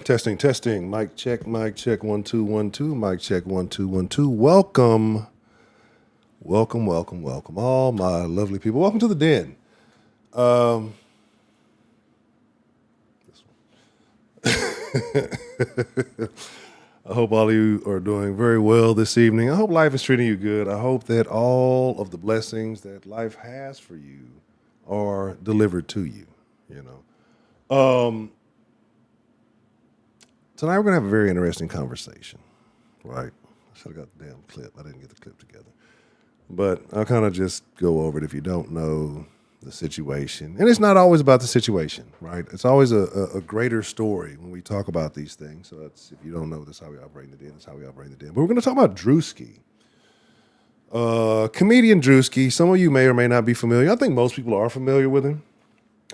Testing. Mic check, 1 2 1 2. Mic check 1 2 1 2. Welcome. All my lovely people. Welcome to the den. I hope all of you are doing very well this evening. I hope life is treating you good. I hope that all of the blessings that life has for you are delivered to you, Tonight we're going to have a very interesting conversation, right? I should have got the damn clip. I didn't get the clip together. But I'll kind of just go over it if you don't know the situation. And it's not always about the situation, right? It's always a greater story when we talk about these things. So that's, if you don't know, that's how we operate in the den. That's how we operate in the den. But we're going to talk about Druski. Comedian Druski. Some of you may or may not be familiar. I think most people are familiar with him.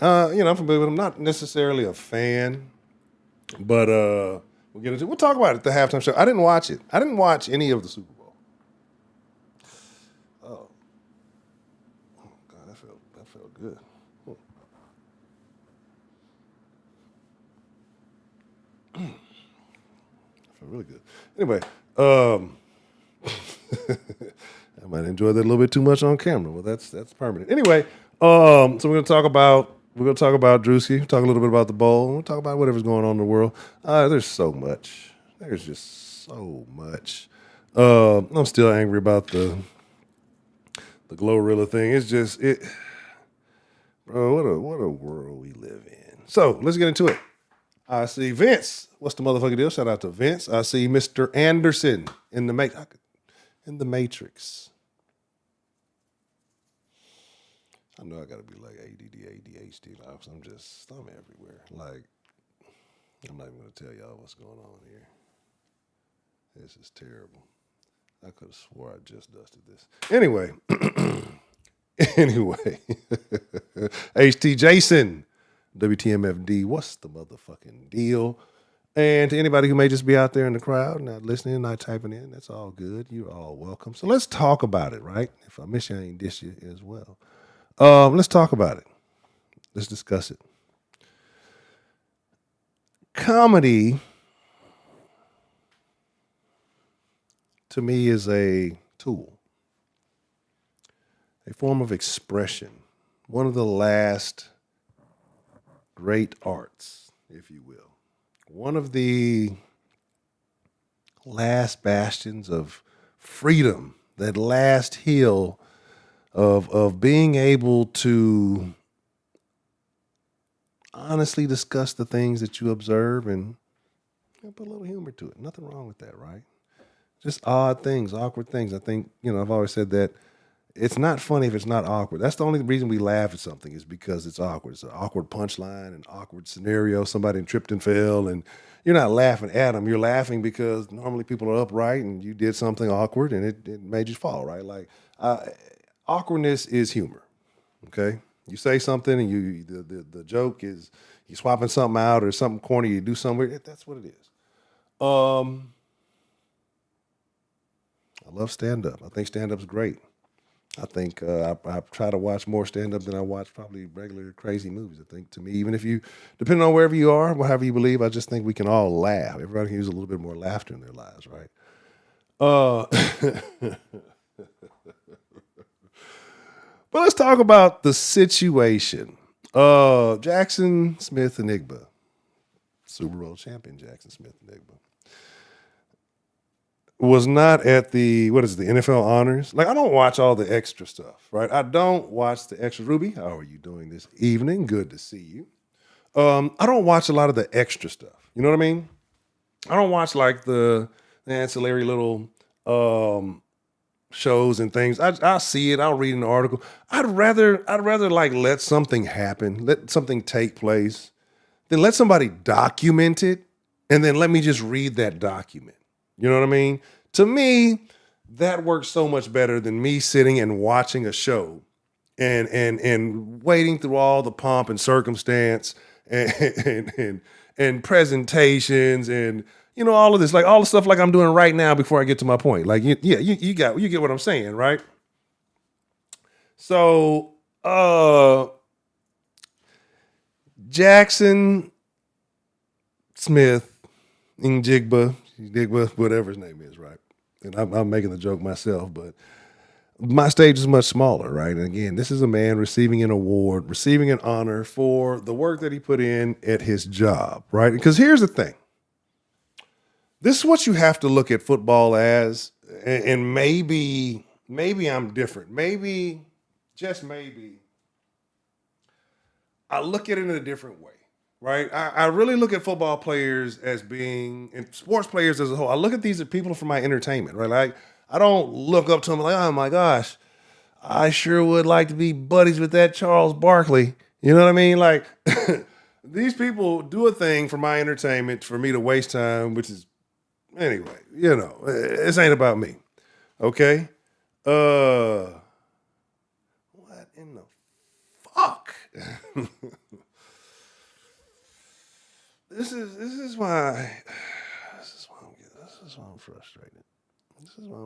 I'm familiar with him. Not necessarily a fan. But we'll talk about it at the halftime show. I didn't watch it. I didn't watch any of the Super Bowl. Oh God, that felt good. That felt really good. Anyway, I might enjoy that a little bit too much on camera. Well, that's permanent. Anyway, so we're gonna talk about Druski, talk a little bit about the bowl, we'll talk about whatever's going on in the world. There's so much. There's just so much. I'm still angry about the Glorilla thing. It's just bro, what a world we live in. So let's get into it. I see Vince. What's the motherfucking deal? Shout out to Vince. I see Mr. Anderson in the Matrix. I know I gotta be like ADD, ADHD now because I'm everywhere. Like, I'm not even gonna tell y'all what's going on here. This is terrible. I could have swore I just dusted this. Anyway, HT Jason, WTMFD, what's the motherfucking deal? And to anybody who may just be out there in the crowd, not listening, not typing in, that's all good. You're all welcome. So let's talk about it, right? If I miss you, I ain't dish you as well. Let's talk about it. Let's discuss it. Comedy, to me, is a tool, a form of expression, one of the last great arts, if you will. One of the last bastions of freedom, that last hill of being able to honestly discuss the things that you observe and put a little humor to it. Nothing wrong with that, right? Just odd things, awkward things. I think, I've always said that it's not funny if it's not awkward. That's the only reason we laugh at something is because it's awkward. It's an awkward punchline, an awkward scenario, somebody tripped and fell, and you're not laughing at them. You're laughing because normally people are upright and you did something awkward and it made you fall, right? Like, awkwardness is humor, okay? You say something and the joke is you swapping something out or something corny, you do something, that's what it is. I love stand-up. I think stand-up's great. I think I try to watch more stand-up than I watch probably regular crazy movies. I think to me, even if you, depending on wherever you are, whatever you believe, I just think we can all laugh. Everybody can use a little bit more laughter in their lives, right? But let's talk about the situation. Jaxon Smith-Njigba, Super Bowl champion Jaxon Smith-Njigba, was not at the NFL honors. Like, I don't watch all the extra stuff, right? I don't watch the extra. Ruby, how are you doing this evening? Good to see you. I don't watch a lot of the extra stuff. You know what I mean? I don't watch like the ancillary little shows and things. I'll see it. I'll read an article. I'd rather like let something happen, let something take place, than let somebody document it, and then let me just read that document. You know what I mean? To me, that works so much better than me sitting and watching a show and waiting through all the pomp and circumstance and presentations and all of this, like all the stuff like I'm doing right now before I get to my point. Like you get what I'm saying, right? So Jaxon Smith Smith-Njigba, whatever his name is, right? And I'm making the joke myself, but my stage is much smaller, right? And again, this is a man receiving an award, receiving an honor for the work that he put in at his job, right? Because here's the thing. This is what you have to look at football as, and maybe I'm different. Maybe, just maybe, I look at it in a different way, right? I really look at football players as being, and sports players as a whole. I look at these as people for my entertainment, right? Like, I don't look up to them like, oh my gosh, I sure would like to be buddies with that Charles Barkley. You know what I mean? Like, these people do a thing for my entertainment, for me to waste time, which is, anyway, this ain't about me. Okay? What in the fuck? This is why I'm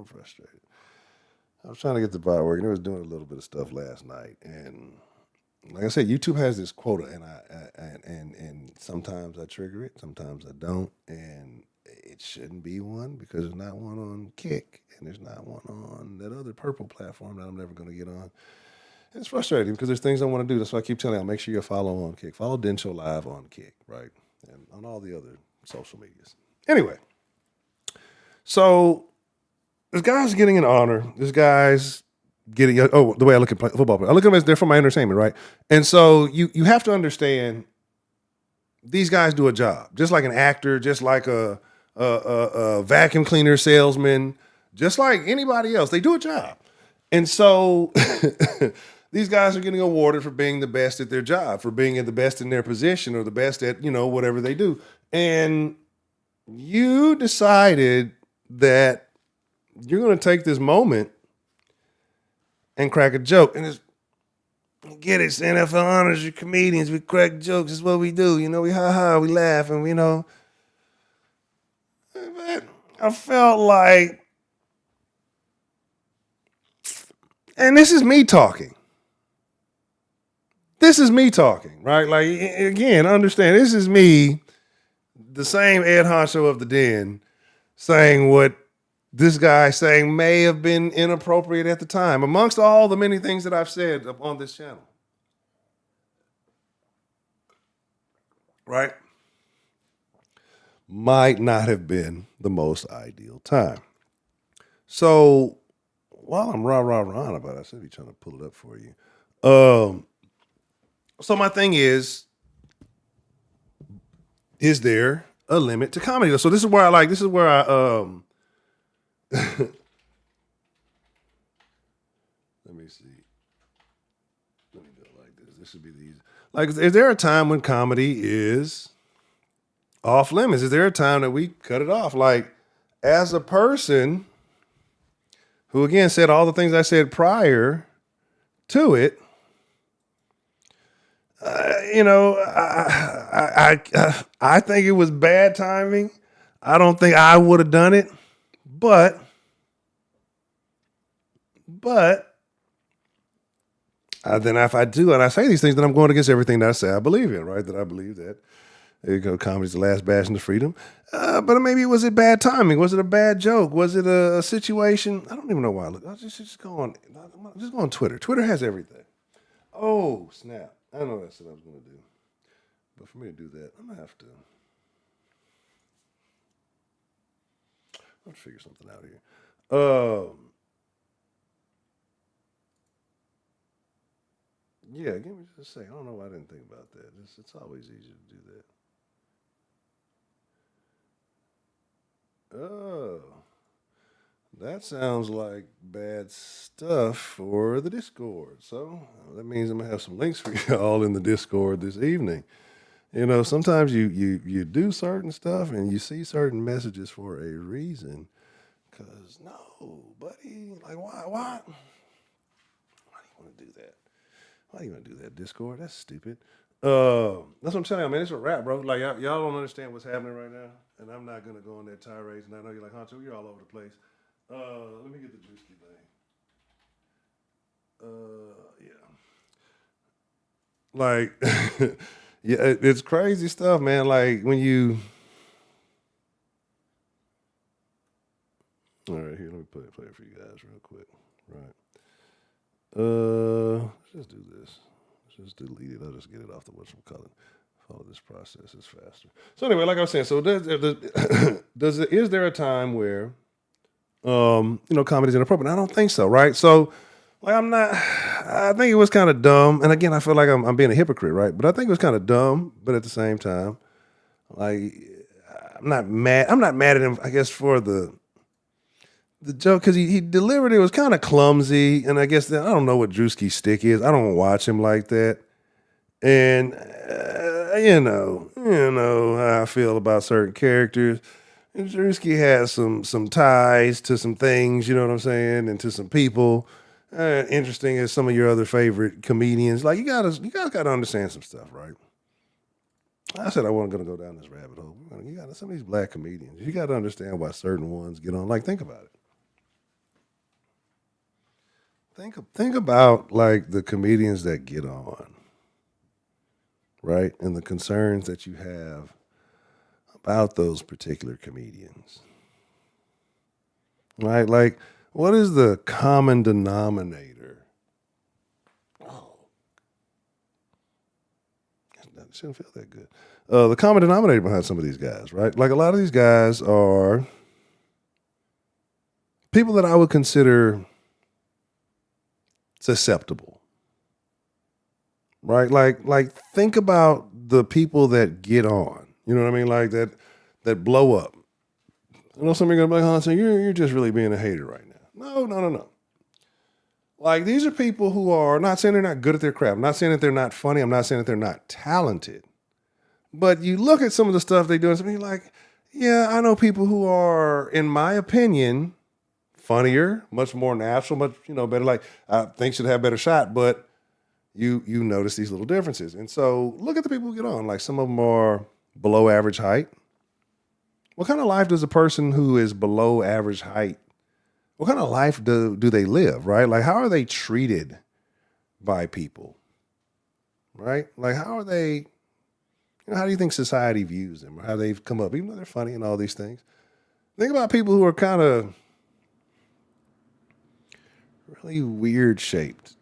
frustrated. I was trying to get the bar working. I was doing a little bit of stuff last night, and like I said, YouTube has this quota, and sometimes I trigger it, sometimes I don't, and it shouldn't be one because there's not one on Kick, and there's not one on that other purple platform that I'm never going to get on. And it's frustrating because there's things I want to do. That's why I keep telling you, make sure you follow on Kick. Follow Densho Live on Kick, right? And on all the other social medias. Anyway, so this guy's getting an honor. This guy's getting, the way I look at football, I look at them as they're for my entertainment, right? And so you have to understand these guys do a job, just like an actor, just like a vacuum cleaner salesman, just like anybody else. They do a job. And so these guys are getting awarded for being the best at their job, for being the best in their position or the best at, whatever they do. And you decided that you're going to take this moment and crack a joke. And it's, get it, it's NFL honors, you're comedians, we crack jokes, it's what we do. We ha-ha, we laugh, and But I felt like, and this is me talking. Right? Like, again, understand, this is me, the same Ed Honcho of the Den, saying what this guy saying may have been inappropriate at the time, amongst all the many things that I've said on this channel. Right? Might not have been the most ideal time. So while I'm rah-rah-rah about it, I should be trying to pull it up for you. So my thing is there a limit to comedy? So this is where I let me see. Let me do it like this. This should be the easy. Like, is there a time when comedy is off limits? Is there a time that we cut it off? Like, as a person who, again, said all the things I said prior to it, I think it was bad timing. I don't think I would have done it, but then if I do and I say these things, then I'm going against everything that I say I believe in, right? That I believe that comedy's the last bastion of freedom. But maybe was it bad timing? Was it a bad joke? Was it a situation? I don't even know why I look. I'll just go on. Just go on Twitter. Twitter has everything. Oh, snap. I know that's what I was going to do. But for me to do that, I'm going to have to figure something out here. Yeah, give me just a second. I don't know why I didn't think about that. It's always easier to do that. Oh, that sounds like bad stuff for the Discord. So that means I'm going to have some links for y'all in the Discord this evening. Sometimes you do certain stuff and you see certain messages for a reason. Because, no, buddy, like, why do you want to do that? Why do you want to do that, Discord? That's stupid. That's what I'm telling you, man. It's a wrap, bro. Like, y'all don't understand what's happening right now. And I'm not going to go on that tirade. And I know you're like, Honcho, you're all over the place. Let me get the Druski thing. Yeah. Like, yeah, it's crazy stuff, man. Like, when you play it for you guys real quick. Right. Let's just do this. Let's just delete it. I'll just get it off the whatchamacallit. Follow this process. It's faster. So anyway, like I was saying, so is there a time where comedy is inappropriate? I don't think so, right? So like I think it was kind of dumb. And again, I feel like I'm being a hypocrite, right? But I think it was kind of dumb, but at the same time, like I'm not mad at him, I guess, for the joke, because he delivered it was kind of clumsy, and I guess I don't know what Druski's stick is. I don't watch him like that, and you know how I feel about certain characters. And Druski has some ties to some things, you know what I'm saying, and to some people. Interesting as some of your other favorite comedians. Like you guys gotta understand some stuff, right? I said I wasn't gonna go down this rabbit hole. You got some of these black comedians. You got to understand why certain ones get on. Like think about it. Think about like the comedians that get on, right? And the concerns that you have about those particular comedians, right? Like, what is the common denominator? Oh, that shouldn't feel that good. The common denominator behind some of these guys, right? Like a lot of these guys are people that I would consider susceptible, right? Like think about the people that get on, you know what I mean? Like that blow up. I know some are gonna be like, "Oh, so you're just really being a hater right now." No. Like these are people who are not saying they're not good at their craft. I'm not saying that they're not funny. I'm not saying that they're not talented. But you look at some of the stuff they do and you're like, yeah, I know people who are, in my opinion, funnier, much more natural, much, better. Like I think should have better shot, but you notice these little differences. And so look at the people who get on. Like some of them are below average height. What kind of life does a person who is below average height, what kind of life do they live, right? Like how are they treated by people, right? Like how are they, how do you think society views them or how they've come up, even though they're funny and all these things? Think about people who are kind of really weird shaped.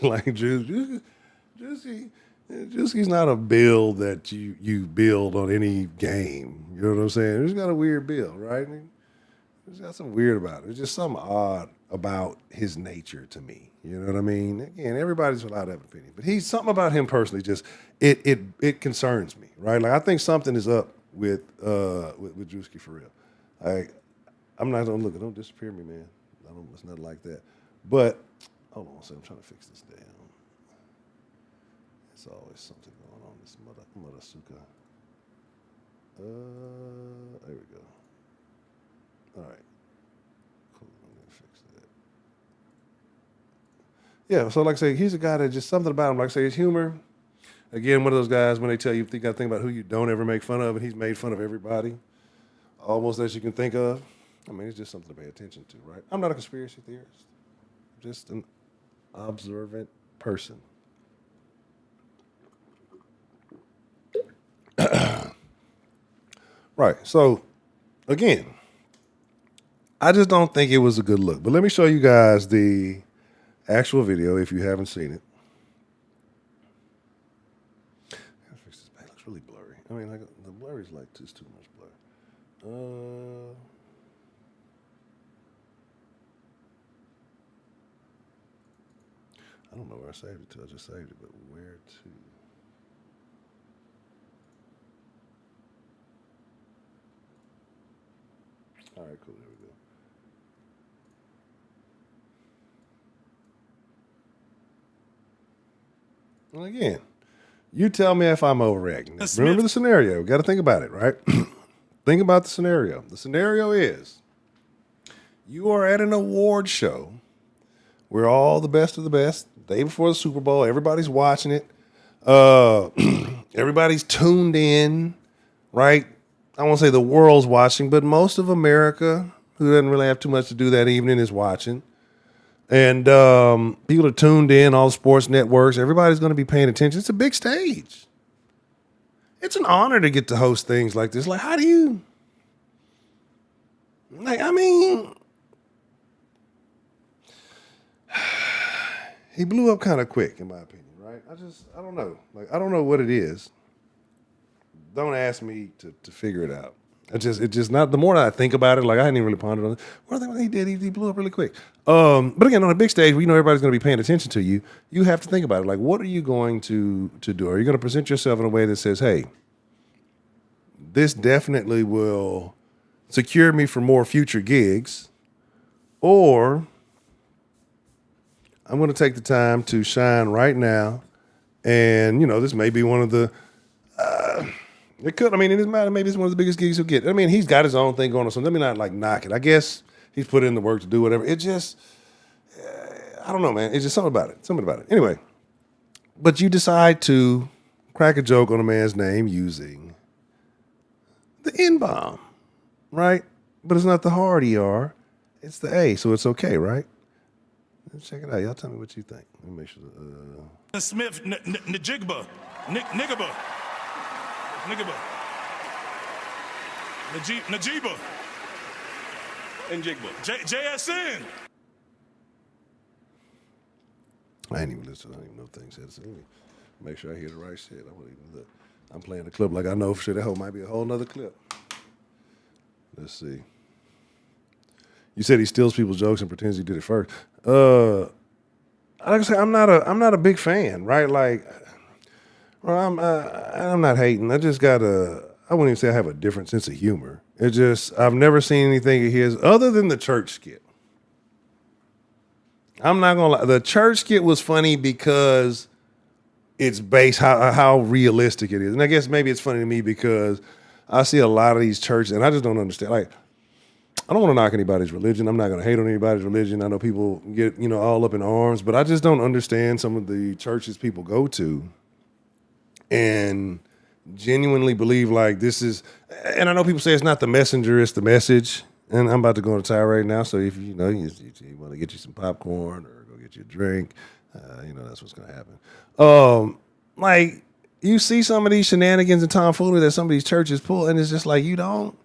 Like Juicy's not a build that you build on any game. You know what I'm saying? He's got a weird build, right? He's got something weird about it. It's just something odd about his nature to me. You know what I mean? Again, everybody's allowed to have an opinion, but he's something about him personally. Just it concerns me, right? Like I think something is up with Druski for real. Like I'm not gonna look. Don't disappear me, man. It's nothing like that. But hold on a second. I'm trying to fix this down. There's always something going on. This mother suka. There we go. All right. Cool. I'm gonna fix that. Yeah. So like I say, he's a guy that just something about him. Like I say, his humor. Again, one of those guys when they tell you got to think about who you don't ever make fun of, and he's made fun of everybody, almost as you can think of. I mean, it's just something to pay attention to, right? I'm not a conspiracy theorist. Just an observant person. Right. So, again, I just don't think it was a good look. But let me show you guys the actual video if you haven't seen it. I gotta fix this back. It looks really blurry. I mean, like the blur is like just too much blur. I don't know where I saved it to. I just saved it, but where to? All right, cool. There we go. And again, you tell me if I'm overreacting. Remember the scenario. Got to think about it, right? Think about the scenario. The scenario is you are at an award show where all the best of the best, day before the Super Bowl, everybody's watching it. Everybody's tuned in, right? I won't say the world's watching, but most of America, who doesn't really have too much to do that evening, is watching. And people are tuned in, all the sports networks. Everybody's going to be paying attention. It's a big stage. It's an honor to get to host things like this. Like, how do you... Like, I mean... he blew up kind of quick, in my opinion, right? I don't know. Like, I don't know what it is. Don't ask me to figure it out. It just not, the more that I think about it, like I hadn't even really pondered on it. One thing he did, he blew up really quick. But again, on a big stage where you know everybody's going to be paying attention to you, you have to think about it. Like, what are you going to do? Are you going to present yourself in a way that says, hey, this definitely will secure me for more future gigs, or I'm going to take the time to shine right now, and, you know, this may be one of the, it could, I mean, it doesn't matter, maybe it's one of the biggest gigs he'll get. I mean, he's got his own thing going on, so let me not, like, knock it. I guess he's put in the work to do whatever. It just, I don't know, man. It's just something about it. Anyway, but you decide to crack a joke on a man's name using the N-bomb, right? But it's not the hard ER, it's the A, so it's okay, right? Let's check it out. Y'all tell me what you think. Let me make sure. Smith-Njigba. Njigba. JSN. I ain't even listening. I don't even know if things said. So let me make sure I hear the right shit. I'm playing the clip like I know for sure that whole might be a whole nother clip. Let's see. You said he steals people's jokes and pretends he did it first. Like I say, I'm not a big fan, right? Like, well, I'm not hating. I wouldn't even say I have a different sense of humor. It just, I've never seen anything of his other than the church skit. I'm not gonna lie. The church skit was funny because it's based how realistic it is. And I guess maybe it's funny to me because I see a lot of these churches and I just don't understand. Like, I don't want to knock anybody's religion. I'm not going to hate on anybody's religion. I know people get, you know, all up in arms, but I just don't understand some of the churches people go to and genuinely believe like this is, and I know people say it's not the messenger, it's the message. And I'm about to go on a tirade now. So if you know, you want to get you some popcorn or go get you a drink, you know, that's what's going to happen. Like you see some of these shenanigans and tomfoolery that some of these churches pull, and it's just like, you don't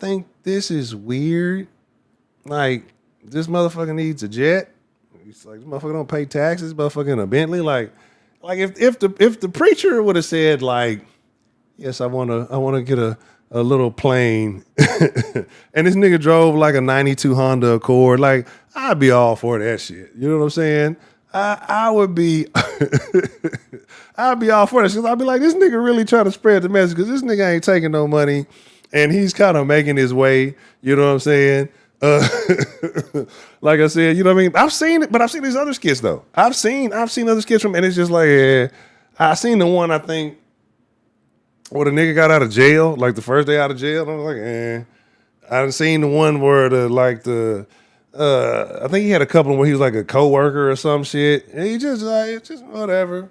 think this is weird? Like, this motherfucker needs a jet. It's like, this motherfucker don't pay taxes, motherfucker in a Bentley. Like if the preacher would have said, like, yes, I wanna get a little plane, and this nigga drove like a 92 Honda Accord, like, I'd be all for that shit. You know what I'm saying? I would be I'd be all for that shit. I'd be like, this nigga really trying to spread the message because this nigga ain't taking no money. And he's kind of making his way, you know what I'm saying? Like I said, you know what I mean? I've seen it, but I've seen these other skits though. I've seen other skits from, and it's just like, yeah. I seen the one, I think, where the nigga got out of jail, like the first day out of jail. And I was like, I've seen the one where I think he had a couple where he was like a coworker or some shit. And he just like, it's just whatever.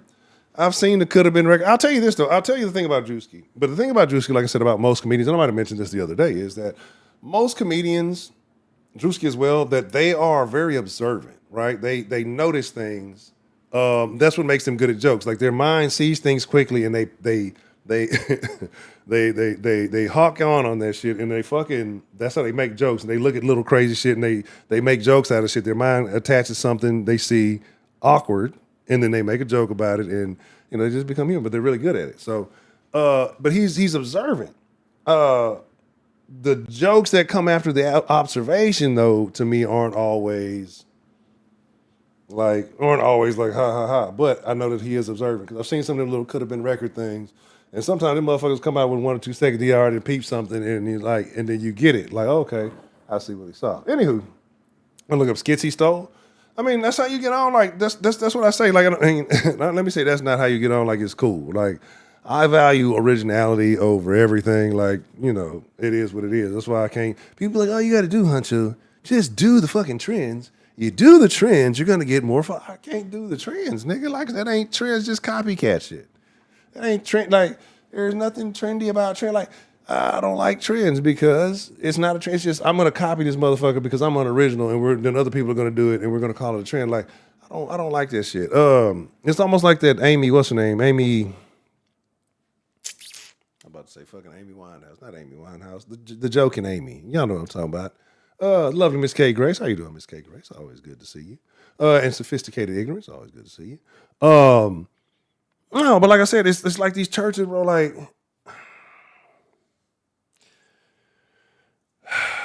I've seen the could have been record. I'll tell you this though. I'll tell you the thing about Druski. But the thing about Druski, like I said about most comedians, and I might have mentioned this the other day, is that most comedians, Druski as well, that they are very observant, right? They notice things. That's what makes them good at jokes. Like their mind sees things quickly, and they they hawk on that shit, and they fucking. That's how they make jokes. And they look at little crazy shit, and they make jokes out of shit. Their mind attaches something they see awkward. And then they make a joke about it, and you know they just become human. But they're really good at it. So, but he's observant. The jokes that come after the observation, though, to me aren't always like ha ha ha. But I know that he is observant because I've seen some of them little could have been record things, and sometimes them motherfuckers come out with 1 or 2 seconds. He already peeped something, and he's like, and then you get it, like, okay, I see what he saw. Anywho, I look up skits he stole. I mean, that's how you get on. Like that's what I say. Like, I mean, let me say that's not how you get on. Like, it's cool. Like, I value originality over everything. Like, you know, it is what it is. That's why I can't. People are like, all you got to do, Huncho, just do the fucking trends. You do the trends, you're gonna get more. I can't do the trends, nigga. Like that ain't trends. Just copycat shit. That ain't trend. Like, there's nothing trendy about trend. Like, I don't like trends because it's not a trend. It's just I'm gonna copy this motherfucker because I'm unoriginal, and then other people are gonna do it, and we're gonna call it a trend. Like, I don't like that shit. It's almost like that Amy. What's her name? Amy. I'm about to say fucking Amy Winehouse. Not Amy Winehouse. The joking Amy. Y'all know what I'm talking about. Lovely Miss K Grace. How you doing, Miss K Grace? Always good to see you. And sophisticated ignorance. Always good to see you. No, but like I said, it's like these churches, bro. Like,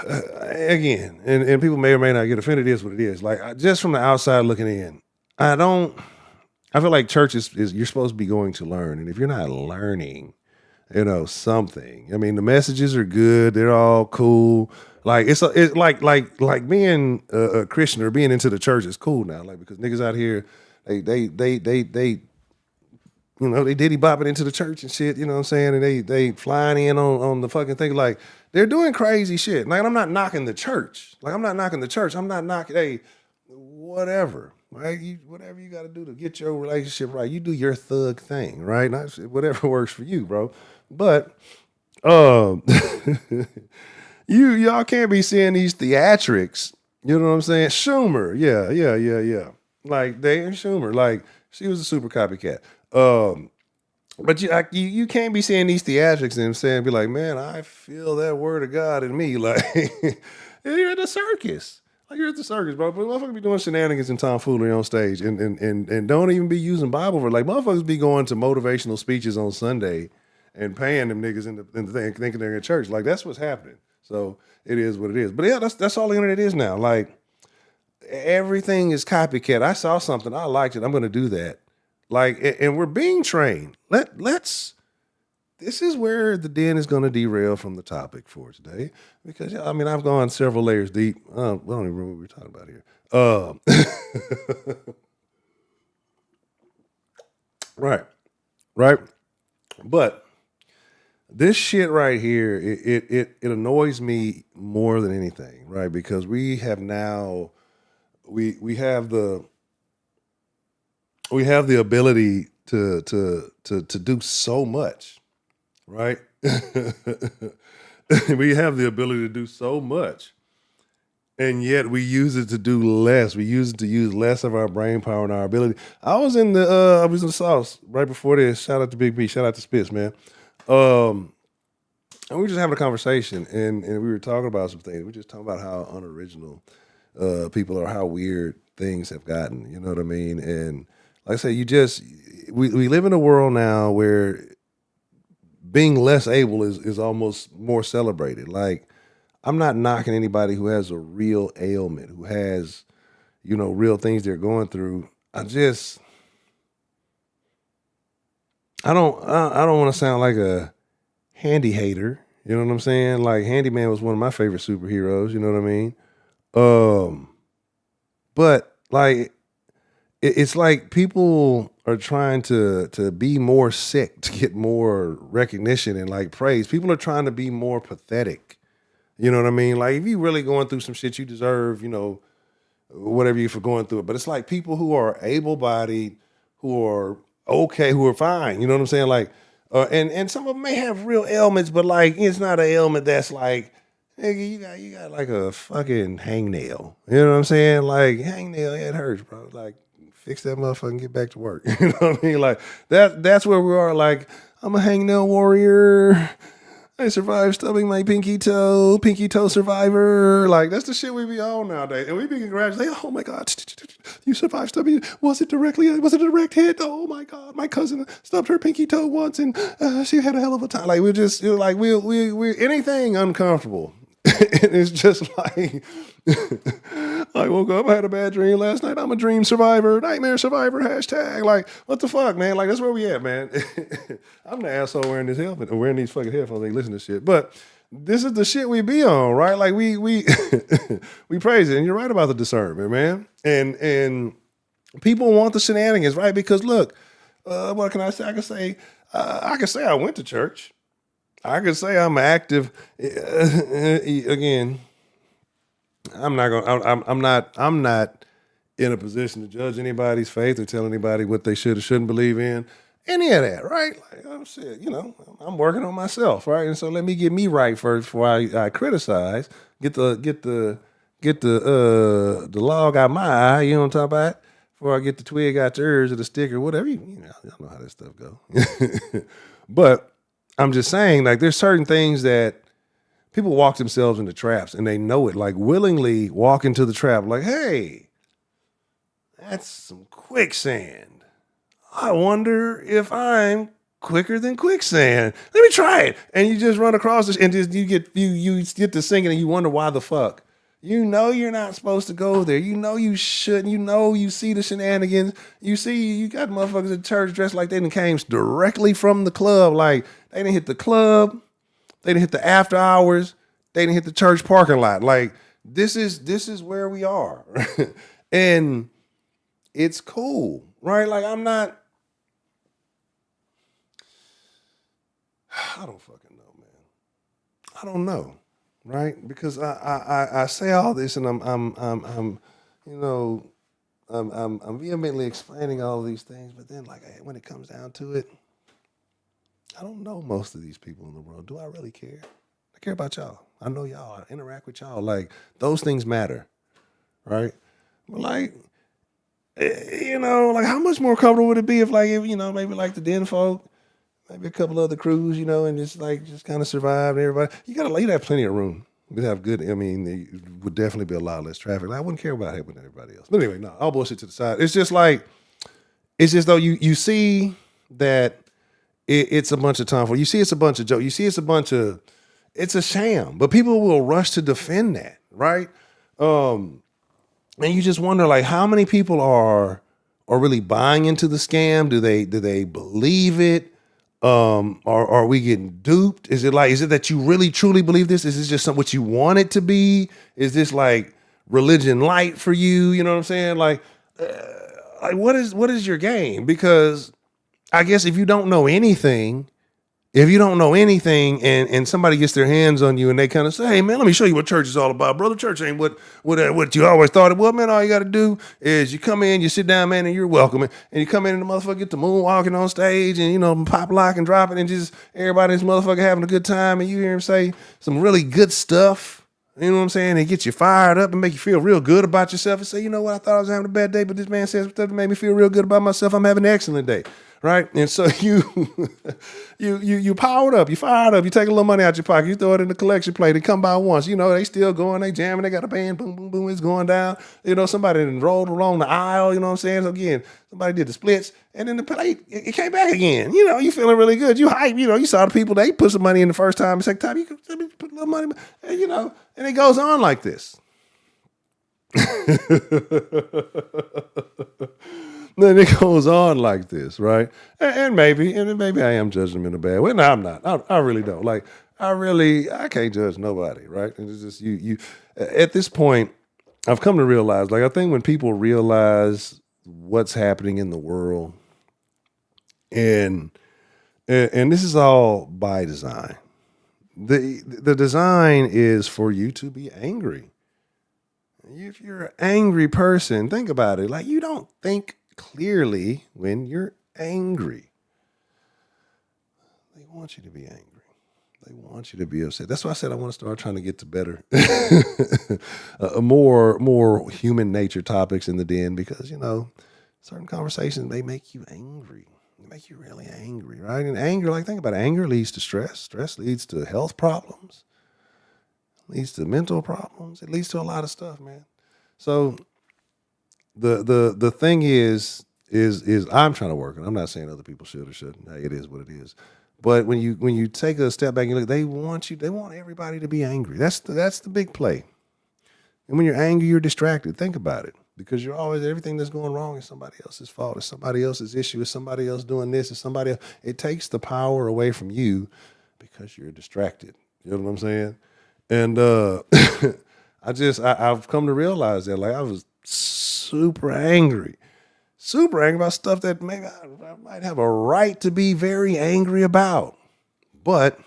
again, and people may or may not get offended. It is what it is. Like, just from the outside looking in, I feel like church is you're supposed to be going to learn, and if you're not learning, something. I mean, the messages are good. They're all cool. Like it's like being a Christian or being into the church is cool now. Like, because niggas out here, they they diddy bopping into the church and shit. You know what I'm saying? And they flying in on the fucking thing. Like, they're doing crazy shit. Like, I'm not knocking the church. I'm not knocking, hey, whatever. Right? Whatever you got to do to get your relationship right. You do your thug thing, right? Whatever works for you, bro. But y'all can't be seeing these theatrics. You know what I'm saying? Schumer, yeah. Like, Dave Schumer, like, she was a super copycat. But you can't be seeing these theatrics and saying, be like, man, I feel that word of God in me. Like, you're at the circus. Like, you're at the circus, bro. But motherfuckers be doing shenanigans and tomfoolery on stage and don't even be using Bible for, like, motherfuckers be going to motivational speeches on Sunday and paying them niggas in the thing, thinking they're in church. Like, that's what's happening. So it is what it is. But yeah, that's all the internet is now. Like, everything is copycat. I saw something, I liked it, I'm gonna do that. Like, and we're being trained. Let's. This is where the den is going to derail from the topic for today, because I mean, I've gone several layers deep. We don't even remember what we were talking about here. Right. But this shit right here, it annoys me more than anything, right? Because we have now, we have the ability to do so much, right? We have the ability to do so much, and yet we use it to do less. We use it to use less of our brain power and our ability. I was in the sauce right before this. Shout out to Big B. Shout out to Spitz, man. And we were just having a conversation, and we were talking about some things. We were just talking about how unoriginal people are, how weird things have gotten. You know what I mean? And like I said, we live in a world now where being less able is almost more celebrated. Like, I'm not knocking anybody who has a real ailment, who has, real things they're going through. I don't want to sound like a handy hater. You know what I'm saying? Like, Handyman was one of my favorite superheroes. You know what I mean? But like, it's like people are trying to be more sick to get more recognition and like praise. People are trying to be more pathetic. You know what I mean? Like, if you really going through some shit, you deserve, whatever you for going through it. But it's like people who are able-bodied, who are okay, who are fine. You know what I'm saying? Like, and some of them may have real ailments, but like, it's not an ailment that's like, nigga, you got like a fucking hangnail. You know what I'm saying? Like, hangnail, it hurts, bro. Like, fix that motherfucker and get back to work. You know what I mean? Like, that's where we are. Like, I'm a hangnail warrior. I survived stubbing my pinky toe survivor. Like, that's the shit we be on nowadays. And we be congratulating, oh my God, you survived stubbing. Was it a direct hit? Oh my God, my cousin stubbed her pinky toe once and she had a hell of a time. Like, we're just, like, we anything uncomfortable. And it's just like, I woke up, I had a bad dream last night. I'm a dream survivor, nightmare survivor, hashtag. Like, what the fuck, man? Like, that's where we at, man. I'm the asshole wearing this helmet, or wearing these fucking headphones, they listen to shit. But this is the shit we be on, right? Like, we we praise it. And you're right about the discernment, man. And people want the shenanigans, right? Because look, what can I say? I can say I went to church. I could say I'm active. Again, I'm not in a position to judge anybody's faith or tell anybody what they should or shouldn't believe in. Any of that, right? Like, I'm shit, I'm working on myself, right? And so let me get me right first before I criticize. Get the log out my eye. You know what I'm talking about? Before I get the twig out yours or the stick or whatever. Y'all know how that stuff go. But I'm just saying, like, there's certain things that people walk themselves into traps and they know it, like willingly walk into the trap, like, hey, that's some quicksand. I wonder if I'm quicker than quicksand. Let me try it. And you just run across this and just you get to singing and you wonder why the fuck. You know you're not supposed to go there. You know you shouldn't. You know you see the shenanigans. You got motherfuckers at church dressed like they done came directly from the club. Like they didn't hit the club. They didn't hit the after hours. They didn't hit the church parking lot. Like this is where we are. And it's cool, right? Like I don't fucking know, man. I don't know. Right, because I say all this and I'm vehemently explaining all of these things, but then like when it comes down to it, I don't know most of these people in the world. Do I really care? I care about y'all. I know y'all. I interact with y'all. Like those things matter, right? But like, like how much more comfortable would it be if maybe like the Den folk. Maybe a couple other crews, and just kind of survive. And everybody, you'd have plenty of room. We'd have good. I mean, there would definitely be a lot less traffic. I wouldn't care about helping everybody else. But anyway, no, all bullshit to the side. It's just though you see that it's a bunch of tomfoolery. You see it's a bunch of jokes. You see it's a sham. But people will rush to defend that, right? And you just wonder like how many people are really buying into the scam? Do they believe it? Are we getting duped? Is it that you really truly believe this? Is this just what you want it to be? Is this like religion light for you? You know what I'm saying? Like what is your game? Because I guess if you don't know anything and somebody gets their hands on you and they kind of say, hey man, let me show you what church is all about, brother. Church ain't what you always thought it was, man. All you got to do is you come in, you sit down, man, and you're welcome. And you come in and the motherfucker get the moonwalking on stage and, pop, lock, and drop it and just everybody in this motherfucker having a good time and you hear him say some really good stuff. You know what I'm saying? It gets you fired up and make you feel real good about yourself and say, you know what, I thought I was having a bad day, but this man says stuff that made me feel real good about myself. I'm having an excellent day. Right. And so you powered up, you fired up, you take a little money out your pocket, you throw it in the collection plate, they come by once, they still going, they jamming, they got a band, boom, boom, boom, it's going down. Somebody rolled along the aisle, you know what I'm saying? So again, somebody did the splits and then the plate, it came back again. You feeling really good. You hype, you saw the people, they put some money in the first time, the second time, you could put a little money, and and it goes on like this. Then it goes on like this, right? And maybe I am judging them in a bad way. No, I'm not. I really don't. I can't judge nobody, right? And it's just you. At this point, I've come to realize, I think when people realize what's happening in the world, and this is all by design. The design is for you to be angry. If you're an angry person, think about it. You don't think clearly when you're angry. They want you to be angry. They want you to be upset. That's why I said I want to start trying to get to better, more human nature topics in the den because, certain conversations, they make you angry. They make you really angry, right? And anger, think about it. Anger leads to stress. Stress leads to health problems. Leads to mental problems. It leads to a lot of stuff, man. So the thing is I'm trying to work, and I'm not saying other people should or shouldn't. Hey, it is what it is. But when you take a step back and look, they want everybody to be angry. That's the big play. And when you're angry, you're distracted. Think about it. Because you're always, everything that's going wrong is somebody else's fault. It's somebody else's issue. It's somebody else doing this. It's somebody else. It takes the power away from you because you're distracted. You know what I'm saying? And I've come to realize that I was super angry about stuff that maybe I might have a right to be very angry about. But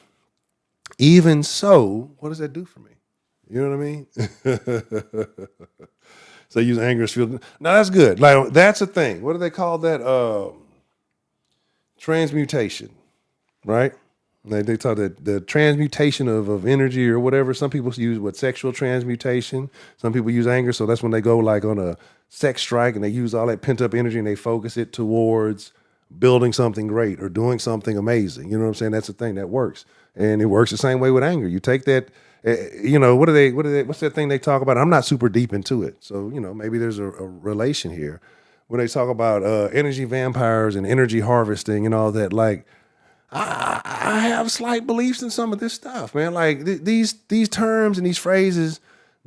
even so, what does that do for me? You know what I mean? So use anger as fuel. Now that's good. That's a thing. What do they call that? Transmutation, right? They talk the transmutation of energy or whatever. Some people use sexual transmutation. Some people use anger. So that's when they go on a sex strike and they use all that pent up energy and they focus it towards building something great or doing something amazing. You know what I'm saying? That's the thing that works. And it works the same way with anger. You take that, what's that thing they talk about? I'm not super deep into it. So, maybe there's a relation here when they talk about energy vampires and energy harvesting and all that. Like, I have slight beliefs in some of this stuff, man. Like these terms and these phrases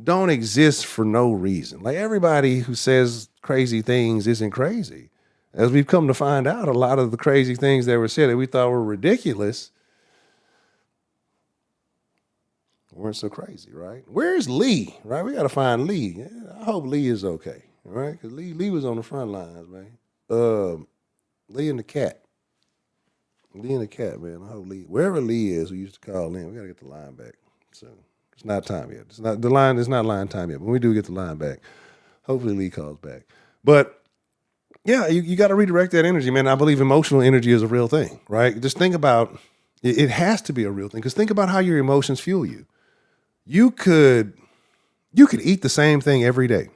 don't exist for no reason. Like everybody who says crazy things isn't crazy. As we've come to find out, a lot of the crazy things that were said that we thought were ridiculous weren't so crazy, right? Where's Lee, right? We got to find Lee. Yeah, I hope Lee is okay, right? Because Lee was on the front lines, man. Lee and the cat. Lee and the cat, man. I hope Lee, wherever Lee is, who used to call in, we got to get the line back soon. It's not time yet. It's not line time yet. When we do get the line back, hopefully Lee calls back. But yeah, you got to redirect that energy, man. I believe emotional energy is a real thing, right? Just think about it has to be a real thing because think about how your emotions fuel you. You could eat the same thing every day,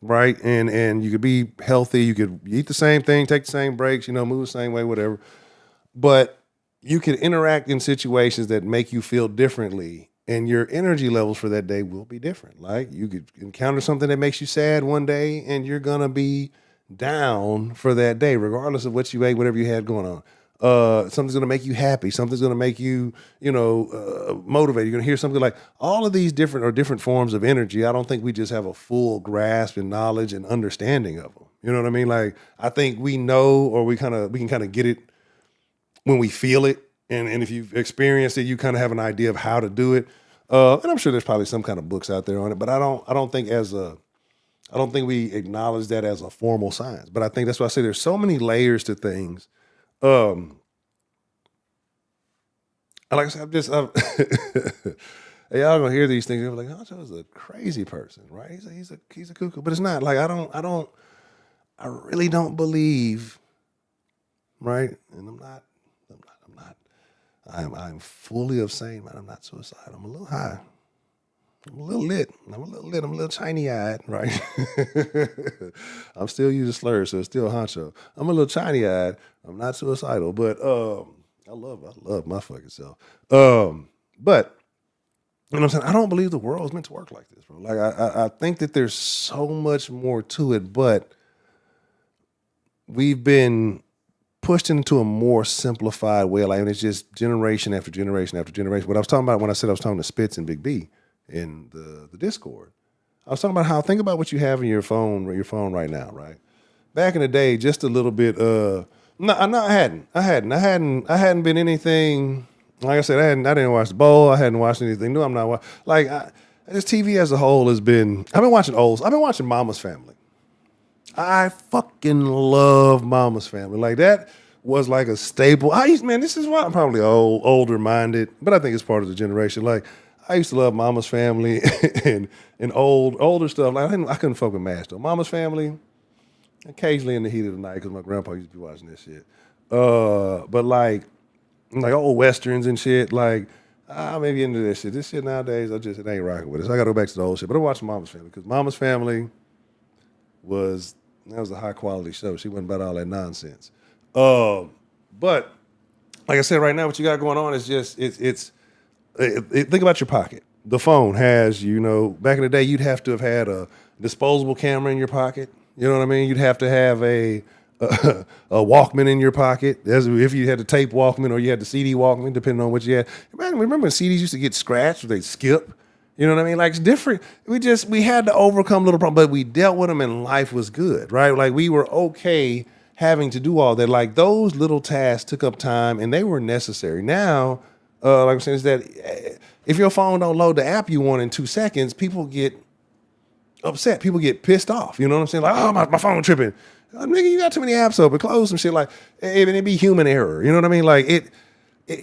right? And you could be healthy. You could eat the same thing, take the same breaks, move the same way, whatever. But you can interact in situations that make you feel differently, and your energy levels for that day will be different. Like you could encounter something that makes you sad one day, and you're gonna be down for that day, regardless of what you ate, whatever you had going on. Something's gonna make you happy. Something's gonna make you, motivated. You're gonna hear something like all of these different forms of energy. I don't think we just have a full grasp and knowledge and understanding of them. You know what I mean? Like I think we know, or we can kind of get it when we feel it, and if you've experienced it, you kind of have an idea of how to do it. And I'm sure there's probably some kind of books out there on it, but I don't think we acknowledge that as a formal science. But I think that's why I say there's so many layers to things. Like I said, y'all gonna hear these things. You're like, oh, Joe's a crazy person, right? He's a cuckoo, but it's not. Like I really don't believe, right? And I'm not. I'm fully of sane, man. I'm not suicidal. I'm a little high. I'm a little lit. I'm a little shiny-eyed, right? I'm still using slurs, so it's still honcho. I'm a little shiny-eyed. I'm not suicidal, but I love my fucking self. But you know what I'm saying? I don't believe the world is meant to work like this, bro. Like I think that there's so much more to it, but we've been pushed into a more simplified way of life, and it's just generation after generation after generation. What I was talking about when I said I was talking to Spitz and Big B in the Discord, I was talking about how, think about what you have in your phone right now, right? Back in the day, just a little bit. I hadn't been anything. Like I said, I didn't watch the bowl. I hadn't watched anything new. I'm not this TV as a whole has been. I've been watching Mama's Family. I fucking love Mama's Family. Like that was like a staple. This is why I'm probably older minded, but I think it's part of the generation. Like I used to love Mama's Family and older stuff. Like I couldn't fuck with MASH though. Mama's Family, occasionally in the heat of the night because my grandpa used to be watching this shit. But like old westerns and shit. Like I may be into this shit. This shit nowadays, it ain't rocking with it. So I got to go back to the old shit. But I'm watching Mama's Family because Mama's Family was a high quality show. She wasn't about all that nonsense. But like I said, right now, what you got going on is just think about your pocket. The phone has, back in the day, you'd have to have had a disposable camera in your pocket. You know what I mean? You'd have to have a Walkman in your pocket. If you had the tape Walkman or you had the CD Walkman, depending on what you had. Remember when CDs used to get scratched or they'd skip? You know what I mean? Like it's different. We had to overcome little problems, but we dealt with them and life was good, right? Like we were okay having to do all that. Like those little tasks took up time and they were necessary. Now, like I'm saying, is that if your phone don't load the app you want in 2 seconds, people get upset. People get pissed off. You know what I'm saying? Like, oh, my phone tripping. Nigga, you got too many apps open. Close some shit. Like, it'd be human error. You know what I mean? Like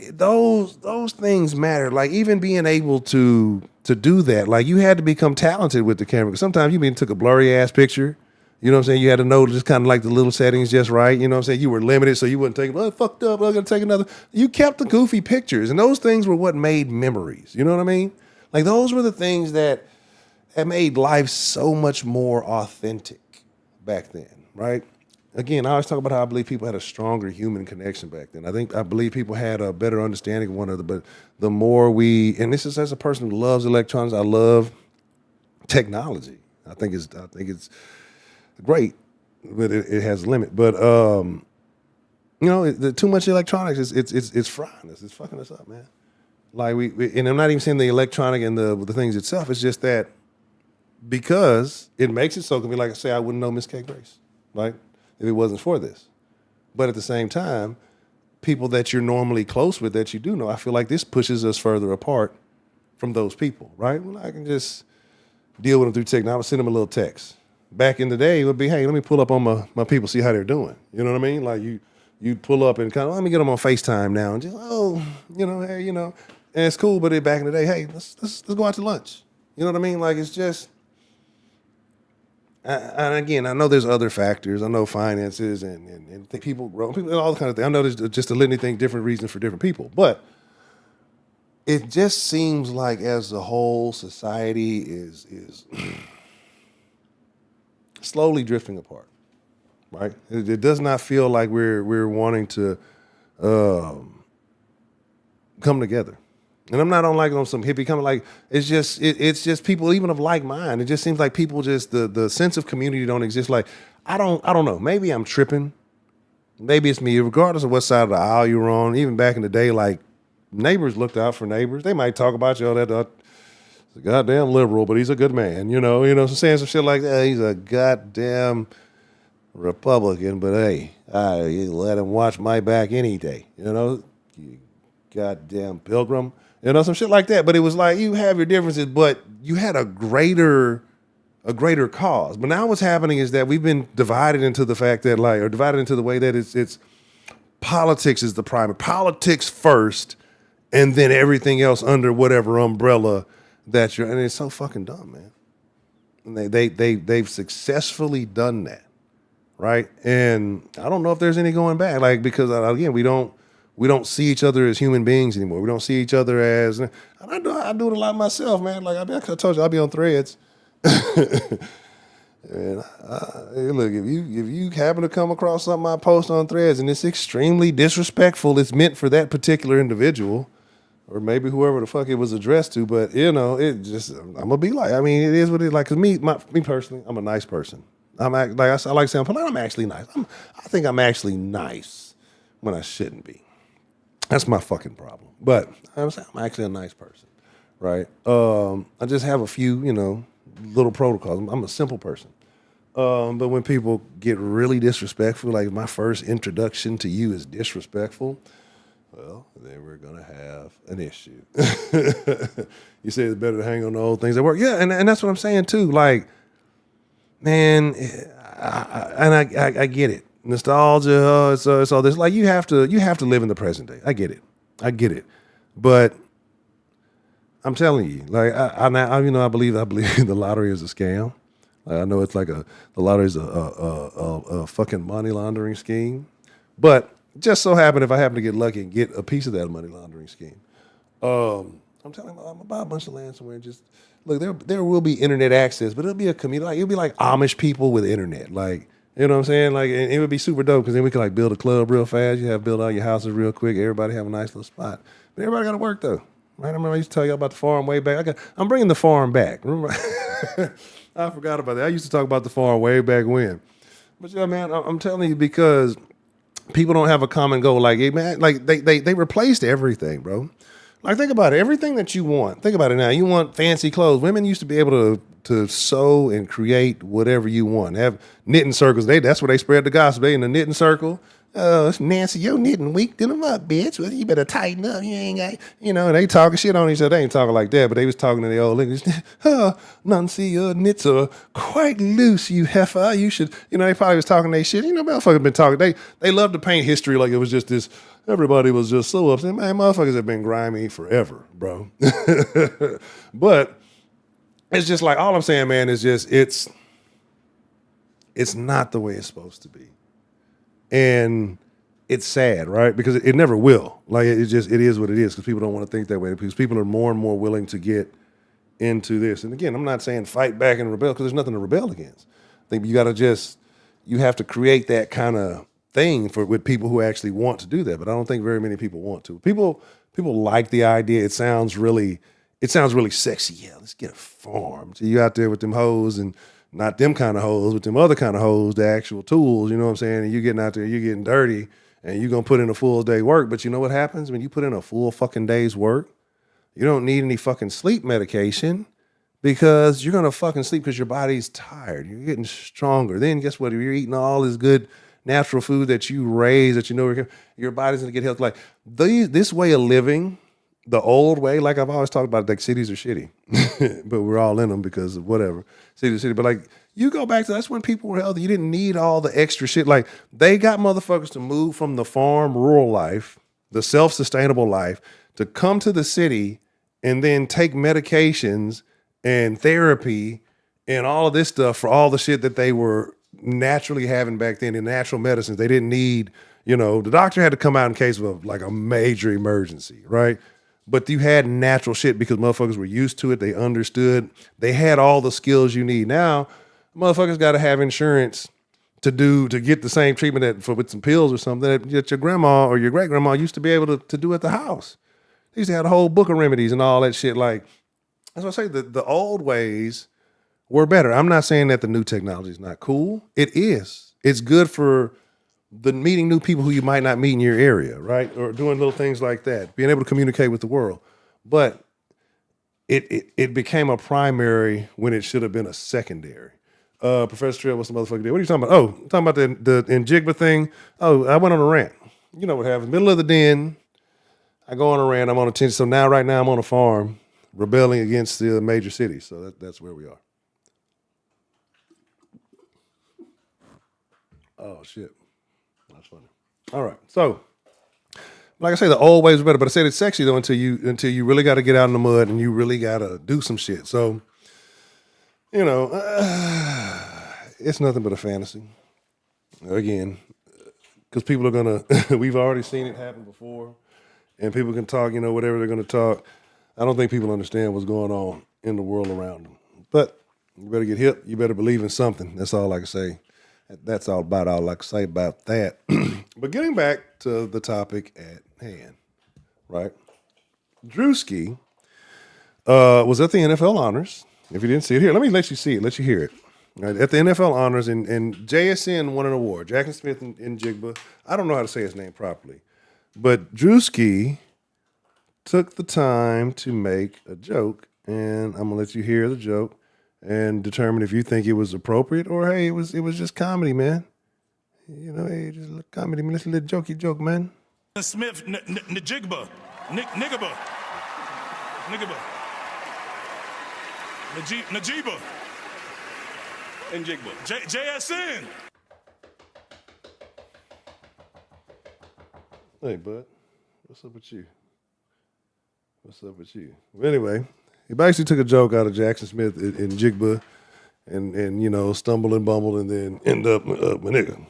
those things matter. Like even being able to do that, like you had to become talented with the camera. Because sometimes you took a blurry ass picture. You know what I'm saying? You had to know just kind of like the little settings just right. You know what I'm saying? You were limited, so you wouldn't take it. Fucked up. I'm gonna take another. You kept the goofy pictures, and those things were what made memories. You know what I mean? Like those were the things that made life so much more authentic back then, right? again, I always talk about how I believe people had a stronger human connection back then. I believe people had a better understanding of one another. But the more and this is as a person who loves electronics, I love technology. I think it's great, but it has a limit. But too much electronics it's frying us. It's fucking us up, man. Like and I'm not even saying the electronic and the things itself. It's just that because it makes it so it can be like I say, I wouldn't know Miss K Grace, right? If it wasn't for this. But at the same time, people that you're normally close with that you do know, I feel like this pushes us further apart from those people, right? Well, I can just deal with them through text. Now I would send them a little text. Back in the day, it would be, hey, let me pull up on my people, see how they're doing. You know what I mean? Like you pull up and kind of, let me get them on FaceTime now and just, hey, and it's cool. But back in the day, hey, let's go out to lunch. You know what I mean? Like it's just, and again, I know there's other factors. I know finances and people grow, people, all the kind of things. I know there's just a litany thing, different reasons for different people. But it just seems like as a whole, society is slowly drifting apart, right? It does not feel like we're wanting to come together. And I'm not on some hippie coming like it's just people even of like mind. It just seems like people just the sense of community don't exist. Like I don't know. Maybe I'm tripping. Maybe it's me. Regardless of what side of the aisle you're on, even back in the day, like neighbors looked out for neighbors. They might talk about you all that. He's a goddamn liberal, but he's a good man. So saying some shit like that. He's a goddamn Republican, but hey, you let him watch my back any day. You goddamn pilgrim. Some shit like that. But it was like you have your differences, but you had a greater cause. But now what's happening is that we've been divided into the fact that or divided into the way that it's politics is the primary. Politics first, and then everything else under whatever umbrella that you're. And it's so fucking dumb, man. And they've successfully done that, right? And I don't know if there's any going back, because again we don't see each other as human beings anymore. We don't see each other as. And I do it a lot myself, man. Like I told you, I'll be on Threads. And look, if you happen to come across something I post on Threads and it's extremely disrespectful, it's meant for that particular individual, or maybe whoever the fuck it was addressed to. But it just I'm gonna be like, it is what it is. Like, cause me personally, I'm a nice person. I like saying I'm actually nice. I think I'm actually nice when I shouldn't be. That's my fucking problem. But I'm actually a nice person, right? I just have a few, little protocols. I'm a simple person. But when people get really disrespectful, like my first introduction to you is disrespectful, well, then we're going to have an issue. You say it's better to hang on to old things that work. Yeah, and that's what I'm saying too. Like, man, I get it. Nostalgia, it's all this. Like you have to live in the present day. I get it, but I'm telling you, like I believe the lottery is a scam. Like, I know it's like the lottery is a fucking money laundering scheme, but just so happen if I happen to get lucky and get a piece of that money laundering scheme, I'm telling you, I'm gonna buy a bunch of land somewhere and just look. There will be internet access, but it'll be a community. Like it'll be like Amish people with internet, like. You know what I'm saying? Like, and it would be super dope because then we could like build a club real fast. You have build all your houses real quick. Everybody have a nice little spot. But everybody got to work though. Right? I remember I used to tell you about the farm way back. I'm bringing the farm back. Remember? I forgot about that. I used to talk about the farm way back when. But yeah, man, I'm telling you because people don't have a common goal. Like, man, like they replaced everything, bro. Like, think about it. Everything that you want. Think about it now. You want fancy clothes. Women used to be able to sew and create whatever you want. Have knitting circles. That's where they spread the gospel. They in the knitting circle. Oh, it's Nancy, your knitting weak. Them up, bitch. Well, you better tighten up. You ain't got, and they talking shit on each other. They ain't talking like that, but they was talking to the old English. Nancy, your knits are quite loose, you heifer. You should, they probably was talking they shit. Motherfuckers been talking. They love to paint history like it was just this. Everybody was just so upset. Man, motherfuckers have been grimy forever, bro. But it's just like, all I'm saying, man, is just, it's not the way it's supposed to be. And it's sad, right? Because it never will. Like, it is what it is because people don't want to think that way. Because people are more and more willing to get into this. And again, I'm not saying fight back and rebel because there's nothing to rebel against. I think you got to just you have to create that kind of thing with people who actually want to do that. But I don't think very many people want to. People like the idea. It sounds really sexy. Yeah, let's get a farm. So you out there with them hoes, and not them kind of hoes, but them other kind of hoes, the actual tools, you know what I'm saying? And you getting out there, you getting dirty, and you're going to put in a full day work. But you know what happens when you put in a full fucking day's work? You don't need any fucking sleep medication, because you're going to fucking sleep because your body's tired. You're getting stronger. Then guess what? If you're eating all this good natural food that you raise, that you know your body's going to get healthy. Like this way of living, the old way, like I've always talked about, like cities are shitty, but we're all in them because of whatever. Cities are shitty. But like you go back to, that's when people were healthy. You didn't need all the extra shit. Like they got motherfuckers to move from the farm rural life, the self-sustainable life, to come to the city and then take medications and therapy and all of this stuff for all the shit that they were naturally having back then in natural medicines. They didn't need, the doctor had to come out in case of like a major emergency, right? But you had natural shit because motherfuckers were used to it. They understood. They had all the skills you need. Now, motherfuckers got to have insurance to get the same treatment with some pills or something that your grandma or your great grandma used to be able to do at the house. They used to have a whole book of remedies and all that shit. Like, that's what I say. The old ways were better. I'm not saying that the new technology is not cool. It is. It's good for meeting new people who you might not meet in your area, right? Or doing little things like that, being able to communicate with the world. But it became a primary when it should have been a secondary. Professor Trill, what's the motherfucker did? What are you talking about? Oh, I'm talking about the Njigba thing. Oh, I went on a rant. You know what happens. Middle of the den, I go on a rant. I'm on attention. So right now I'm on a farm rebelling against the major cities. So that's where we are. Oh, shit. That's funny. All right. So, like I say, the old ways were better, but I said it's sexy though until you really got to get out in the mud and you really got to do some shit. So, it's nothing but a fantasy. Again, because people are going to, we've already seen it happen before, and people can talk, whatever they're going to talk. I don't think people understand what's going on in the world around them. But you better get hip. You better believe in something. That's all I can say. That's all I can say about that. But getting back to the topic at hand, right? Druski was at the NFL Honors. If you didn't see it here, let me let you see it, let you hear it. Right? At the NFL Honors, and JSN won an award. Jaxon Smith-Njigba. I don't know how to say his name properly. But Druski took the time to make a joke, and I'm going to let you hear the joke and determine if you think it was appropriate or, hey, it was just comedy, man. Hey, just a little comedy, man. It's a little jokey joke, man. Smith-Njigba. Njigba. Njigba. JSN. Hey, bud. What's up with you? Well, anyway, he basically took a joke out of Jaxon Smith and Njigba and stumbled and bumbled and then end up a nigga.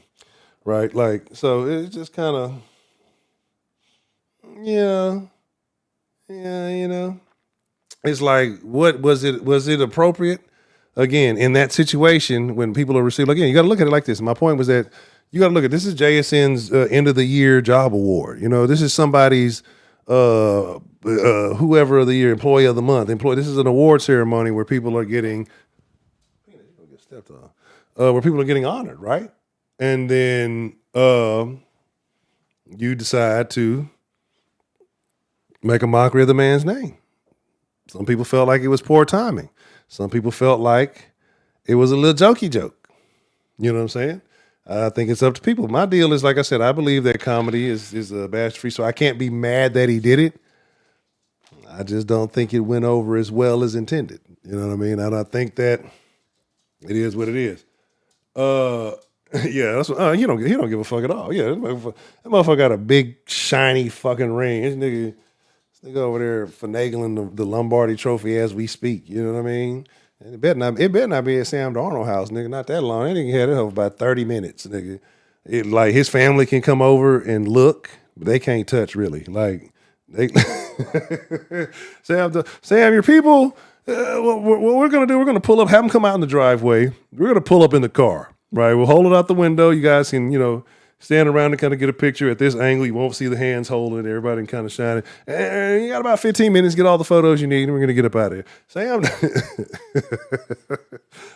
Right? Like, so it's just kind of, it's like, what was it appropriate? Again, in that situation, when people are receiving, again, you got to look at it like this. My point was that you got to look at, this is JSN's end of the year job award. This is somebody's whoever of the year, employee of the month. This is an award ceremony where people are getting, where people are getting honored, right? And then you decide to make a mockery of the man's name. Some people felt like it was poor timing. Some people felt like it was a little jokey joke. You know what I'm saying? I think it's up to people. My deal is, like I said, I believe that comedy is a badge free, so I can't be mad that he did it. I just don't think it went over as well as intended. You know what I mean? And I think that it is what it is. Yeah, that's what, he don't give a fuck at all. Yeah, that motherfucker got a big shiny fucking ring. This nigga over there finagling the Lombardi Trophy as we speak. You know what I mean? And it better not be at Sam Darnold house, nigga. Not that long. That nigga had it for about 30 minutes, nigga. Like his family can come over and look, but they can't touch really. Like they Sam, your people. What we're gonna do? We're gonna pull up. Have them come out in the driveway. We're gonna pull up in the car. Right, we'll hold it out the window. You guys can, stand around and kind of get a picture at this angle. You won't see the hands holding it. Everybody can kind of shine it. And you got about 15 minutes to get all the photos you need, and we're going to get up out of here. Sam,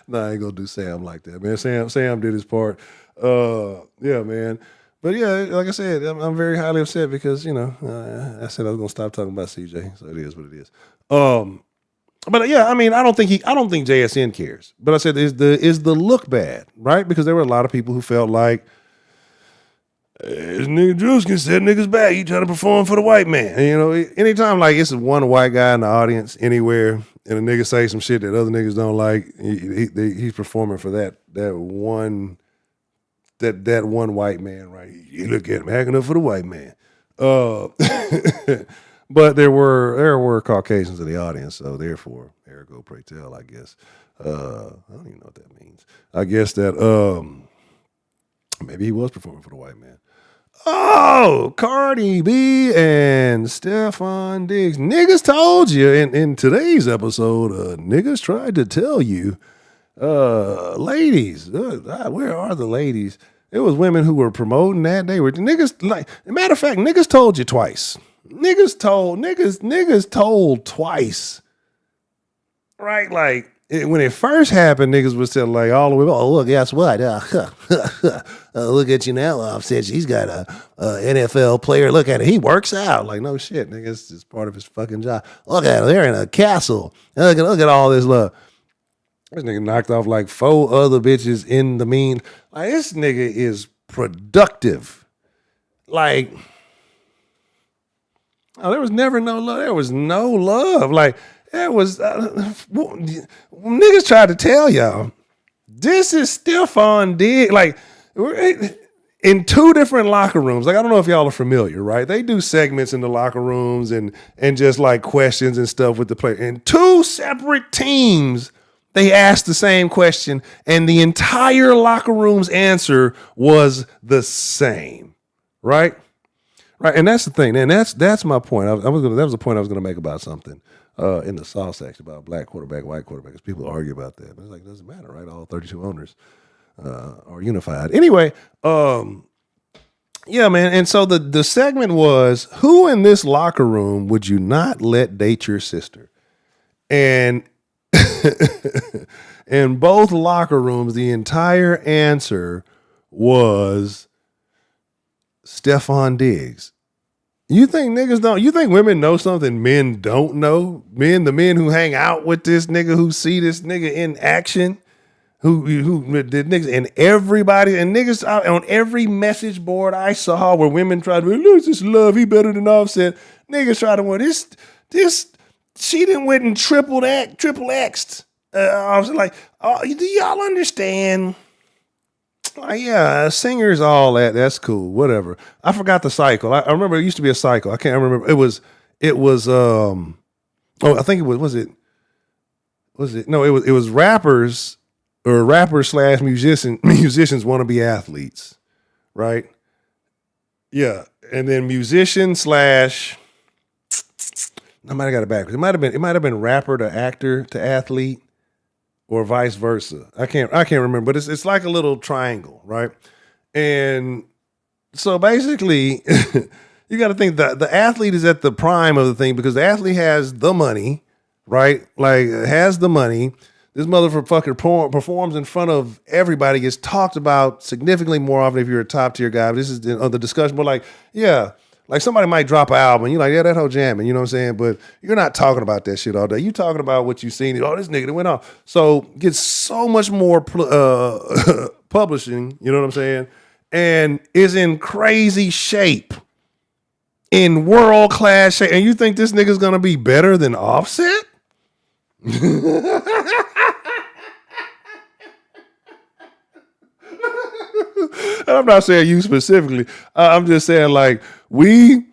no, I ain't going to do Sam like that, man. Sam did his part. Yeah, man. But yeah, like I said, I'm very highly upset because, I said I was going to stop talking about CJ. So it is what it is. But yeah, I mean, I don't think JSN cares. But I said, is the look bad, right? Because there were a lot of people who felt like, this nigga Druski said niggas back. He trying to perform for the white man. And, anytime like it's one white guy in the audience anywhere, and a nigga say some shit that other niggas don't like, he's performing for that one white man, right? You look at him acting up for the white man. But there were Caucasians in the audience, so therefore, ergo pray tell, I guess. I don't even know what that means. I guess that maybe he was performing for the white man. Oh, Cardi B and Stephon Diggs. Niggas told you in today's episode, niggas tried to tell you, ladies, where are the ladies? It was women who were promoting that. They were niggas, like, matter of fact, niggas told you twice. Niggas told twice. Right? Like, when it first happened, niggas was telling like all the way, oh, look, guess what? Look at you now, Offset. She's got a NFL player. Look at it. He works out. Like, no shit, nigga. It's just part of his fucking job. Look at him. They're in a castle. Look at all this love. This nigga knocked off like 4 other bitches in the mean. Like, this nigga is productive. Like, oh, there was never no love. There was no love. Like, that was niggas tried to tell y'all this is Stephon Diggs. Like, we're in 2 different locker rooms. Like, I don't know if y'all are familiar, right? They do segments in the locker rooms and just like questions and stuff with the player. In 2 separate teams, they asked the same question, and the entire locker room's answer was the same, right? Right, and that's the thing, and that's my point. That was the point I was gonna make about something in the South section about black quarterback, white quarterback, because people argue about that. But it's like, it doesn't matter, right? All 32 owners are unified. Anyway, yeah, man. And so the segment was, who in this locker room would you not let date your sister? And in both locker rooms, the entire answer was Stephon Diggs. You think women know something men don't know? The men who hang out with this nigga, who see this nigga in action, who the niggas and everybody and niggas out on every message board I saw where women tried to lose this love, he better than Offset. Niggas try to well, this she done went and triple X'd. I was like, oh, do y'all understand? Yeah, singers, all that. That's cool. Whatever. I forgot the cycle. I remember it used to be a cycle. I can't remember. It was. I think it was it? No, it was rappers or rappers / musicians want to be athletes, right? Yeah, and then musician / I might have got it backwards. It might have been rapper to actor to athlete, or vice versa. I can't remember, but it's like a little triangle, right? And so basically, you got to think that the athlete is at the prime of the thing because the athlete has the money, right? Like, has the money. This motherfucker performs in front of everybody, gets talked about significantly more often if you're a top tier guy. This is the discussion, but like, yeah. Like, somebody might drop an album, and you're like, yeah, that whole jamming, you know what I'm saying? But you're not talking about that shit all day. You talking about what you seen. Oh, this nigga that went off. So gets so much more publishing, you know what I'm saying? And is in crazy shape, in world class shape. And you think this nigga's gonna be better than Offset? And I'm not saying you specifically. I'm just saying, like, and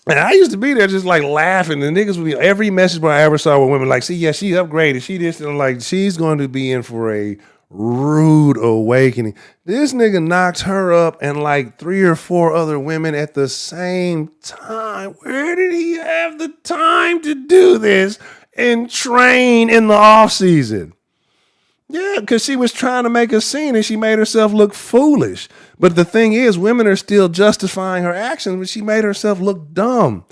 I used to be there just like laughing. The niggas would be every message I ever saw with women like, see, yeah, she upgraded. She this, and like, she's going to be in for a rude awakening. This nigga knocked her up and like 3 or 4 other women at the same time. Where did he have the time to do this and train in the off season? Yeah, because she was trying to make a scene and she made herself look foolish. But the thing is, women are still justifying her actions, but she made herself look dumb.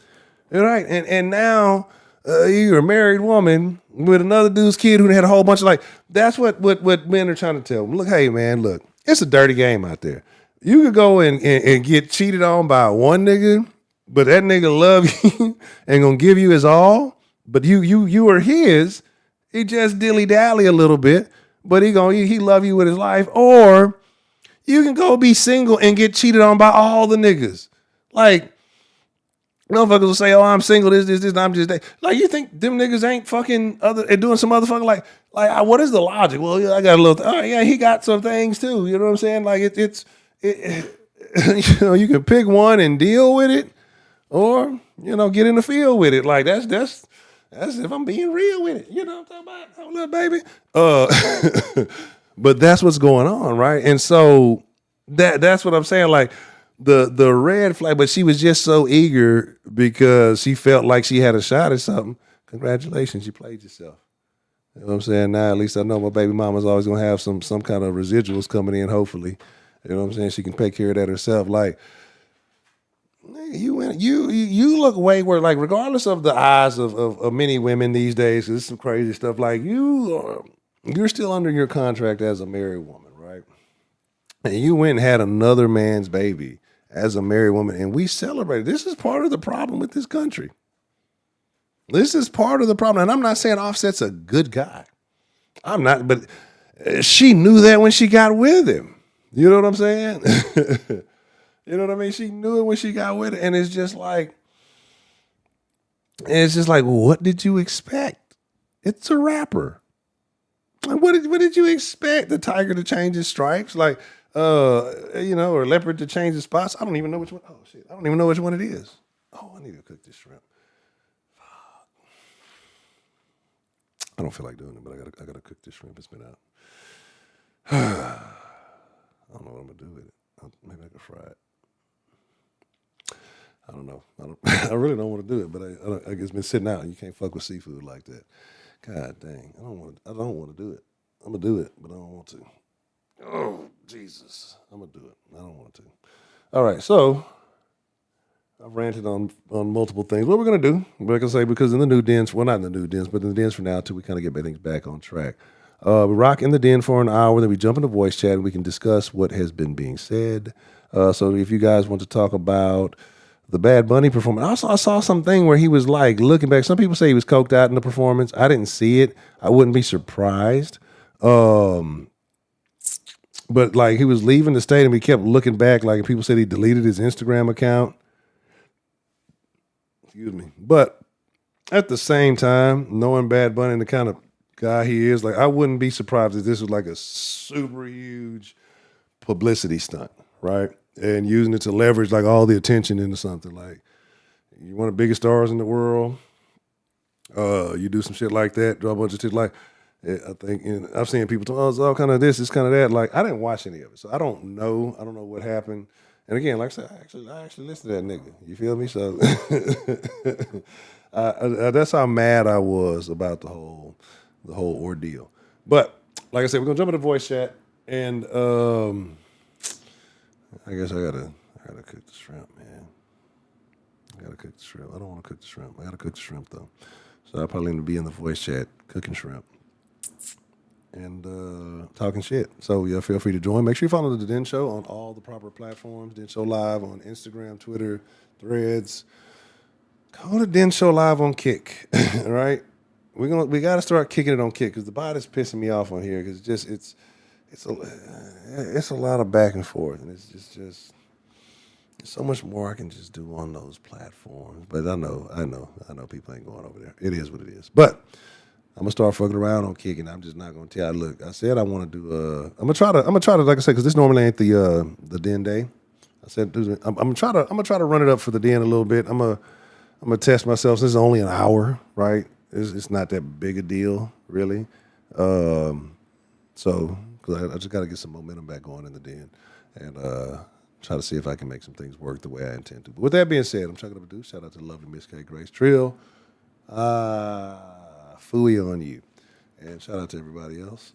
Right? And now you're a married woman with another dude's kid who had a whole bunch of that's what men are trying to tell them. Look, hey man, look, it's a dirty game out there. You could go and get cheated on by one nigga, but that nigga love you and gonna give you his all, but you are his. He just dilly dally a little bit, but he love you with his life. Or you can go be single and get cheated on by all the niggas. Like, motherfuckers will say, "Oh, I'm single. This. I'm just that." Like, you think them niggas ain't fucking and doing some other fucking like? What is the logic? Well, yeah, I got a little. Oh yeah, he got some things too. You know what I'm saying? Like you can pick one and deal with it, or get in the field with it. Like that's if I'm being real with it. You know what I'm talking about? Oh, little baby. But that's what's going on, right? And so that's what I'm saying. Like the red flag, but she was just so eager because she felt like she had a shot at something. Congratulations, you played yourself. You know what I'm saying? Now at least I know my baby mama's always gonna have some kind of residuals coming in, hopefully. You know what I'm saying? She can take care of that herself. Like, you look way worse. Like, regardless of the eyes of many women these days, 'cause there's some crazy stuff. Like, you're still under your contract as a married woman, right? And you went and had another man's baby as a married woman, and we celebrated. This is part of the problem with this country. This is part of the problem. And I'm not saying Offset's a good guy. I'm not, but she knew that when she got with him. You know what I'm saying? You know what I mean? She knew it when she got with it. And it's just like, what did you expect? It's a rapper. Like, what did you expect? The tiger to change his stripes? Like, or leopard to change his spots? I don't even know which one. Oh, shit. I don't even know which one it is. Oh, I need to cook this shrimp. Fuck. I don't feel like doing it, but I gotta cook this shrimp. It's been out. I don't know what I'm gonna do with it. Maybe I can fry it. I don't know. I really don't want to do it, but I guess it's been sitting out, and you can't fuck with seafood like that. God dang, I don't want to do it. I'm gonna do it, but I don't want to. Oh Jesus, I'm gonna do it. I don't want to. All right, so I've ranted on multiple things. What we're gonna do, like I say, because in the new dens, well, not in the new dens, but in the dens for now, till we kind of get things back on track. We rock in the den for an hour, then we jump into voice chat and we can discuss what has been being said. So if you guys want to talk about the Bad Bunny performance, I saw something where he was like looking back. Some people say he was coked out in the performance. I didn't see it. I wouldn't be surprised. But like he was leaving the stadium, he kept looking back. Like people said he deleted his Instagram account. Excuse me. But at the same time, knowing Bad Bunny and the kind of guy he is, like I wouldn't be surprised if this was like a super huge publicity stunt, right? And using it to leverage like all the attention into something. Like you one of the biggest stars in the world, you do some shit like that, draw a bunch of shit like. I think I've seen people talk, oh, it's all kind of this, it's kind of that. Like I didn't watch any of it, so I don't know. I don't know what happened. And again, like I said, I actually listened to that nigga. You feel me? So that's how mad I was about the whole ordeal. But like I said, we're gonna jump into voice chat, and I guess I gotta cook the shrimp, man. I gotta cook the shrimp. I don't want to cook the shrimp. I gotta cook the shrimp though. So I'll probably need to be in the voice chat cooking shrimp and talking shit. So yeah, feel free to join. Make sure you follow the Den Show on all the proper platforms. Den Show Live on Instagram, Twitter, Threads. Go to Den Show Live on Kick. All right, we got to start kicking it on Kick because the bot is pissing me off on here because it's a lot of back and forth, and it's just there's so much more I can just do on those platforms. But I know people ain't going over there. It is what it is. But I'm gonna start fucking around on Kick, and I'm just not gonna tell you. Look, I said I want to do. I'm gonna try to, like I said, because this normally ain't the Den day. I said I'm gonna try to run it up for the Den a little bit. I'm gonna test myself. Since it's only an hour, right? It's not that big a deal, really. So. Because I just got to get some momentum back going in the Den and try to see if I can make some things work the way I intend to. But with that being said, I'm chugging up a deuce. Shout out to the lovely Miss K. Grace Trill. Fooey on you. And shout out to everybody else.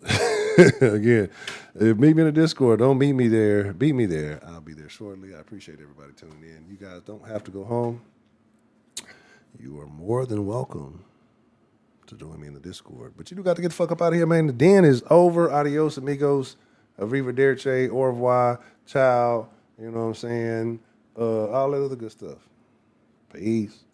Again, meet me in the Discord. Don't meet me there. Beat me there. I'll be there shortly. I appreciate everybody tuning in. You guys don't have to go home. You are more than welcome to join me in the Discord. But you do got to get the fuck up out of here, man. The den is over. Adios, amigos. Arrivederci, au revoir, ciao. You know what I'm saying? All that other good stuff. Peace.